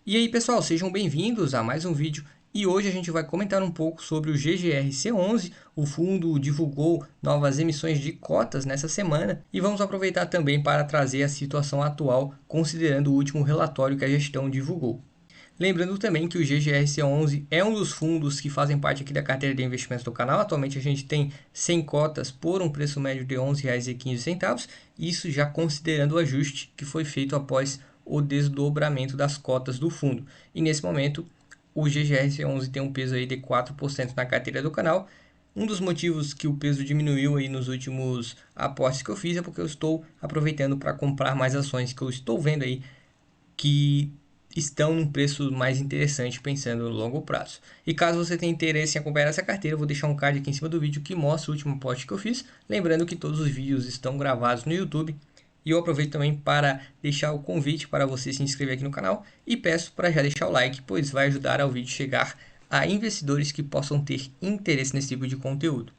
E aí pessoal, sejam bem-vindos a mais um vídeo e hoje a gente vai comentar um pouco sobre o GGRC11. O fundo divulgou novas emissões de cotas nessa semana e vamos aproveitar também para trazer a situação atual, considerando o último relatório que a gestão divulgou. Lembrando também que o GGRC11 é um dos fundos que fazem parte aqui da carteira de investimentos do canal. Atualmente a gente tem 100 cotas por um preço médio de R$ 11,15, isso já considerando o ajuste que foi feito após o desdobramento das cotas do fundo. E nesse momento o GGRC11 tem um peso aí de 4% na carteira do canal. Um dos motivos que o peso diminuiu aí nos últimos aportes que eu fiz é porque eu estou aproveitando para comprar mais ações que eu estou vendo aí que estão num preço mais interessante pensando no longo prazo. E caso você tenha interesse em acompanhar essa carteira, eu vou deixar um card aqui em cima do vídeo que mostra o último aporte que eu fiz. Lembrando que todos os vídeos estão gravados no YouTube. E eu aproveito também para deixar o convite para você se inscrever aqui no canal e peço para já deixar o like, pois vai ajudar ao vídeo chegar a investidores que possam ter interesse nesse tipo de conteúdo.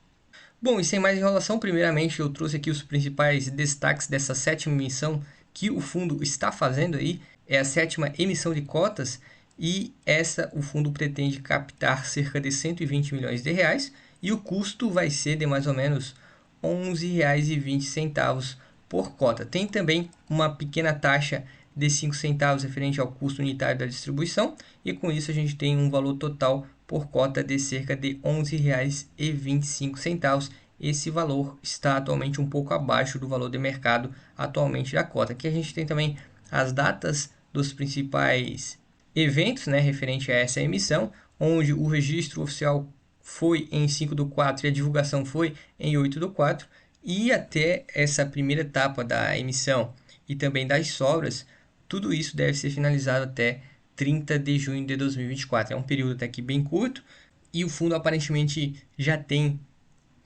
Bom, e sem mais enrolação, primeiramente eu trouxe aqui os principais destaques dessa sétima emissão que o fundo está fazendo aí. É a sétima emissão de cotas e essa o fundo pretende captar cerca de 120 milhões de reais e o custo vai ser de mais ou menos R$ 11,20 por cota. Tem também uma pequena taxa de 5 centavos referente ao custo unitário da distribuição e com isso a gente tem um valor total por cota de cerca de R$ 11,25. Esse valor está atualmente um pouco abaixo do valor de mercado atualmente da cota. Aqui a gente tem também as datas dos principais eventos, né, referente a essa emissão, onde o registro oficial foi em 5/4 e a divulgação foi em 8/4, e até essa primeira etapa da emissão e também das sobras, tudo isso deve ser finalizado até 30 de junho de 2024. É um período até que bem curto e o fundo aparentemente já tem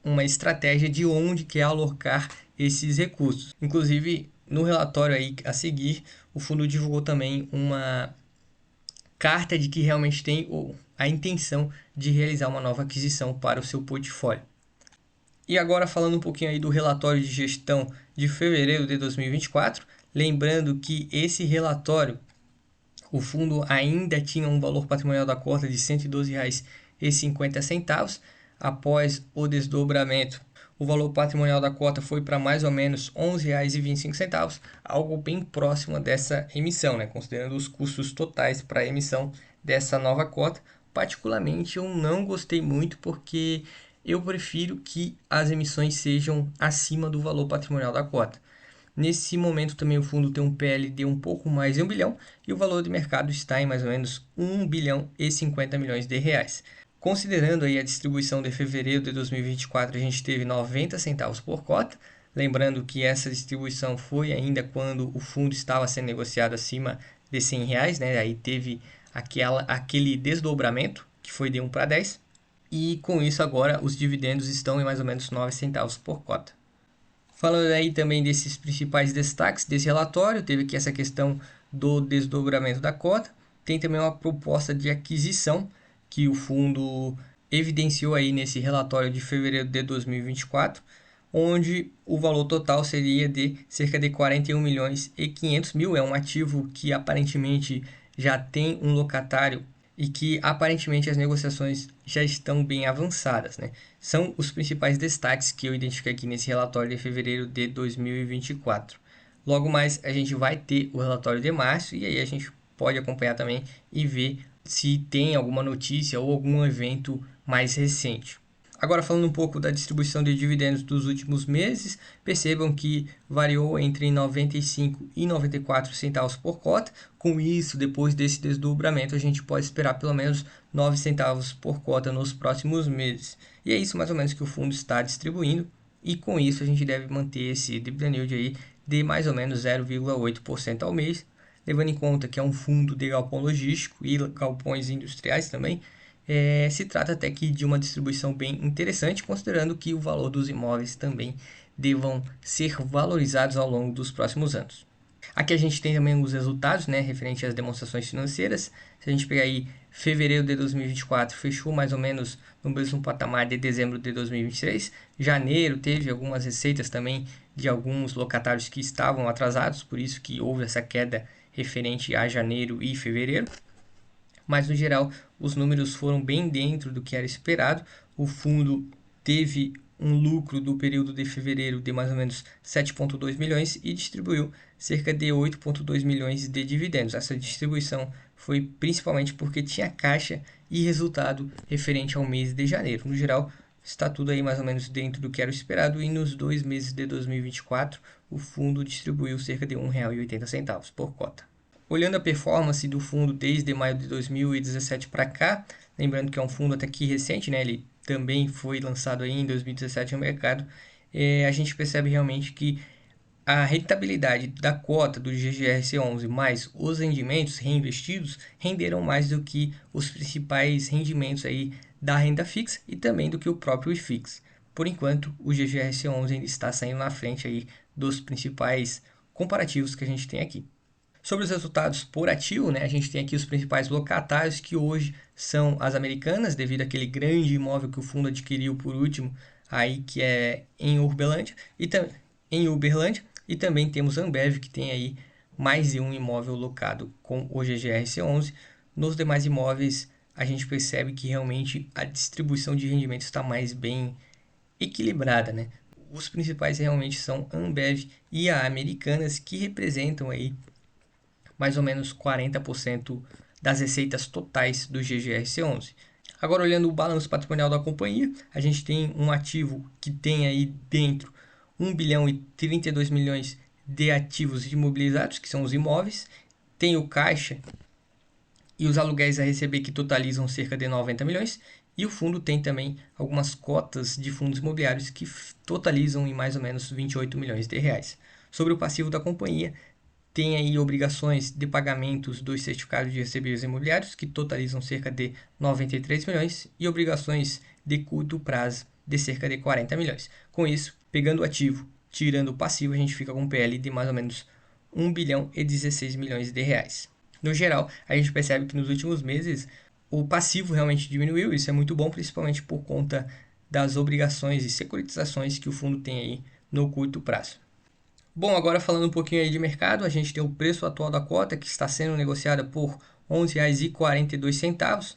uma estratégia de onde quer alocar esses recursos. Inclusive, no relatório aí a seguir, o fundo divulgou também uma carta de que realmente tem a intenção de realizar uma nova aquisição para o seu portfólio. E agora falando um pouquinho aí do relatório de gestão de fevereiro de 2024, lembrando que esse relatório, o fundo ainda tinha um valor patrimonial da cota de R$ 112,50. Após o desdobramento, o valor patrimonial da cota foi para mais ou menos R$ 11,25, algo bem próximo dessa emissão, né? Considerando os custos totais para a emissão dessa nova cota. Particularmente, eu não gostei muito porque eu prefiro que as emissões sejam acima do valor patrimonial da cota. Nesse momento também o fundo tem um PL de um pouco mais de 1 bilhão e o valor de mercado está em mais ou menos 1 bilhão e 50 milhões de reais. Considerando aí a distribuição de fevereiro de 2024, a gente teve 90 centavos por cota. Lembrando que essa distribuição foi ainda quando o fundo estava sendo negociado acima de R$ 100, né? Aí teve aquele desdobramento que foi de 1 para 10. E com isso agora os dividendos estão em mais ou menos 9 centavos por cota. Falando aí também desses principais destaques desse relatório, teve aqui essa questão do desdobramento da cota. Tem também uma proposta de aquisição que o fundo evidenciou aí nesse relatório de fevereiro de 2024, onde o valor total seria de cerca de 41 milhões e 500 mil. É um ativo que aparentemente já tem um locatário e que aparentemente as negociações já estão bem avançadas, né? São os principais destaques que eu identifiquei aqui nesse relatório de fevereiro de 2024. Logo mais a gente vai ter o relatório de março e aí a gente pode acompanhar também e ver se tem alguma notícia ou algum evento mais recente. Agora falando um pouco da distribuição de dividendos dos últimos meses, percebam que variou entre 95 e 94 centavos por cota. Com isso, depois desse desdobramento, a gente pode esperar pelo menos 9 centavos por cota nos próximos meses. E é isso mais ou menos que o fundo está distribuindo. E com isso a gente deve manter esse dividend yield aí de mais ou menos 0,8% ao mês, levando em conta que é um fundo de galpão logístico e galpões industriais também. Se trata até que de uma distribuição bem interessante, considerando que o valor dos imóveis também devam ser valorizados ao longo dos próximos anos. Aqui a gente tem também os resultados, né, referente às demonstrações financeiras. Se a gente pegar aí fevereiro de 2024, fechou mais ou menos no mesmo patamar de dezembro de 2023. Janeiro teve algumas receitas também de alguns locatários que estavam atrasados, por isso que houve essa queda referente a janeiro e fevereiro. mas no geral os números foram bem dentro do que era esperado. O fundo teve um lucro do período de fevereiro de mais ou menos 7,2 milhões e distribuiu cerca de 8,2 milhões de dividendos. Essa distribuição foi principalmente porque tinha caixa e resultado referente ao mês de janeiro. No geral, está tudo aí mais ou menos dentro do que era esperado e nos 2 meses de 2024 o fundo distribuiu cerca de R$ 1,80 por cota. Olhando a performance do fundo desde maio de 2017 para cá, lembrando que é um fundo até que recente, né? Ele também foi lançado aí em 2017 no mercado, a gente percebe realmente que a rentabilidade da cota do GGRC11 mais os rendimentos reinvestidos renderam mais do que os principais rendimentos aí da renda fixa e também do que o próprio IFIX. Por enquanto, o GGRC11 ainda está saindo na frente aí dos principais comparativos que a gente tem aqui. Sobre os resultados por ativo, né, a gente tem aqui os principais locatários, que hoje são as Americanas, devido àquele grande imóvel que o fundo adquiriu por último, aí que é em Uberlândia, e também temos a Ambev, que tem aí mais de um imóvel locado com o GGRC11. Nos demais imóveis, a gente percebe que realmente a distribuição de rendimentos está mais bem equilibrada, né? Os principais realmente são a Ambev e a Americanas, que representam aí mais ou menos 40% das receitas totais do GGRC11. Agora, olhando o balanço patrimonial da companhia, a gente tem um ativo que tem aí dentro 1 bilhão e 32 milhões de ativos imobilizados, que são os imóveis, tem o caixa e os aluguéis a receber, que totalizam cerca de 90 milhões, e o fundo tem também algumas cotas de fundos imobiliários que totalizam em mais ou menos 28 milhões de reais. Sobre o passivo da companhia, tem aí obrigações de pagamentos dos certificados de recebíveis imobiliários, que totalizam cerca de 93 milhões, e obrigações de curto prazo de cerca de 40 milhões. Com isso, pegando o ativo, tirando o passivo, a gente fica com um PL de mais ou menos 1 bilhão e 16 milhões de reais. No geral, a gente percebe que nos últimos meses o passivo realmente diminuiu, isso é muito bom, principalmente por conta das obrigações e securitizações que o fundo tem aí no curto prazo. Bom, agora falando um pouquinho aí de mercado, a gente tem o preço atual da cota, que está sendo negociada por R$ 11,42.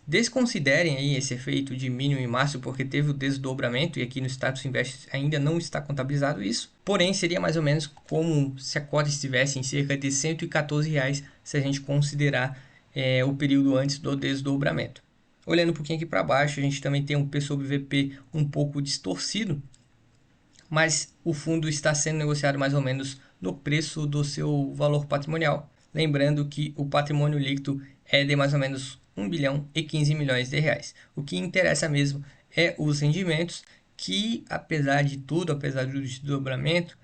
Desconsiderem aí esse efeito de mínimo e máximo, porque teve o desdobramento e aqui no Status Invest ainda não está contabilizado isso. Porém, seria mais ou menos como se a cota estivesse em cerca de R$ 114 se a gente considerar o período antes do desdobramento. Olhando um pouquinho aqui para baixo, a gente também tem um P sobre VP um pouco distorcido, mas o fundo está sendo negociado mais ou menos no preço do seu valor patrimonial. Lembrando que o patrimônio líquido é de mais ou menos 1 bilhão e 15 milhões de reais. O que interessa mesmo é os rendimentos, que apesar de tudo, apesar do desdobramento,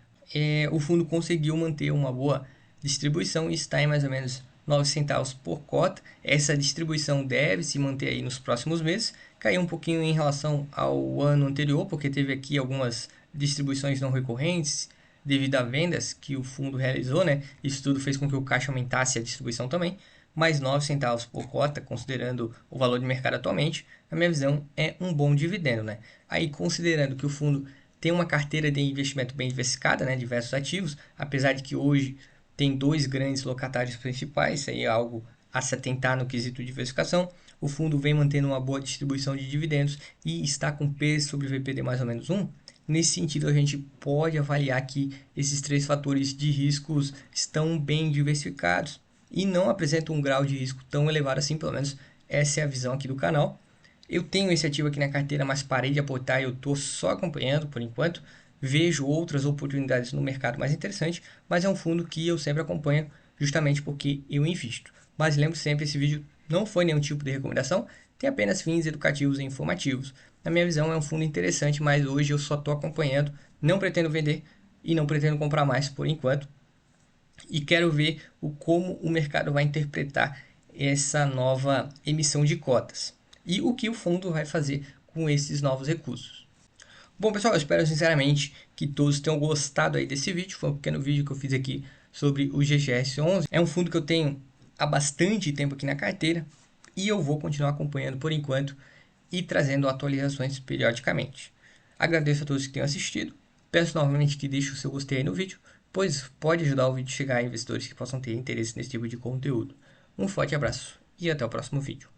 o fundo conseguiu manter uma boa distribuição e está em mais ou menos 9 centavos por cota. Essa distribuição deve se manter aí nos próximos meses. Caiu um pouquinho em relação ao ano anterior, porque teve aqui algumas distribuições não recorrentes devido a vendas que o fundo realizou, né? Isso tudo fez com que o caixa aumentasse a distribuição também, mais 9 centavos por cota, considerando o valor de mercado atualmente, na minha visão é um bom dividendo, né? Aí, considerando que o fundo tem uma carteira de investimento bem diversificada, né? Diversos ativos, apesar de que hoje tem dois grandes locatários principais, isso aí é algo a se atentar no quesito de diversificação. O fundo vem mantendo uma boa distribuição de dividendos e está com P sobre VP de mais ou menos 1. Nesse sentido, a gente pode avaliar que esses três fatores de riscos estão bem diversificados e não apresentam um grau de risco tão elevado assim, pelo menos essa é a visão aqui do canal. Eu tenho esse ativo aqui na carteira, mas parei de aportar e eu estou só acompanhando por enquanto. Vejo outras oportunidades no mercado mais interessantes, mas é um fundo que eu sempre acompanho justamente porque eu invisto. Mas lembre sempre, esse vídeo não foi nenhum tipo de recomendação, tem apenas fins educativos e informativos. Na minha visão é um fundo interessante, mas hoje eu só estou acompanhando, não pretendo vender e não pretendo comprar mais por enquanto. E quero ver como o mercado vai interpretar essa nova emissão de cotas e o que o fundo vai fazer com esses novos recursos. Bom, pessoal, eu espero sinceramente que todos tenham gostado aí desse vídeo. Foi um pequeno vídeo que eu fiz aqui sobre o GGS11. É um fundo que eu tenho há bastante tempo aqui na carteira e eu vou continuar acompanhando por enquanto e trazendo atualizações periodicamente. Agradeço a todos que tenham assistido. Peço novamente que deixe o seu gostei aí no vídeo, pois pode ajudar o vídeo a chegar a investidores que possam ter interesse nesse tipo de conteúdo. Um forte abraço e até o próximo vídeo.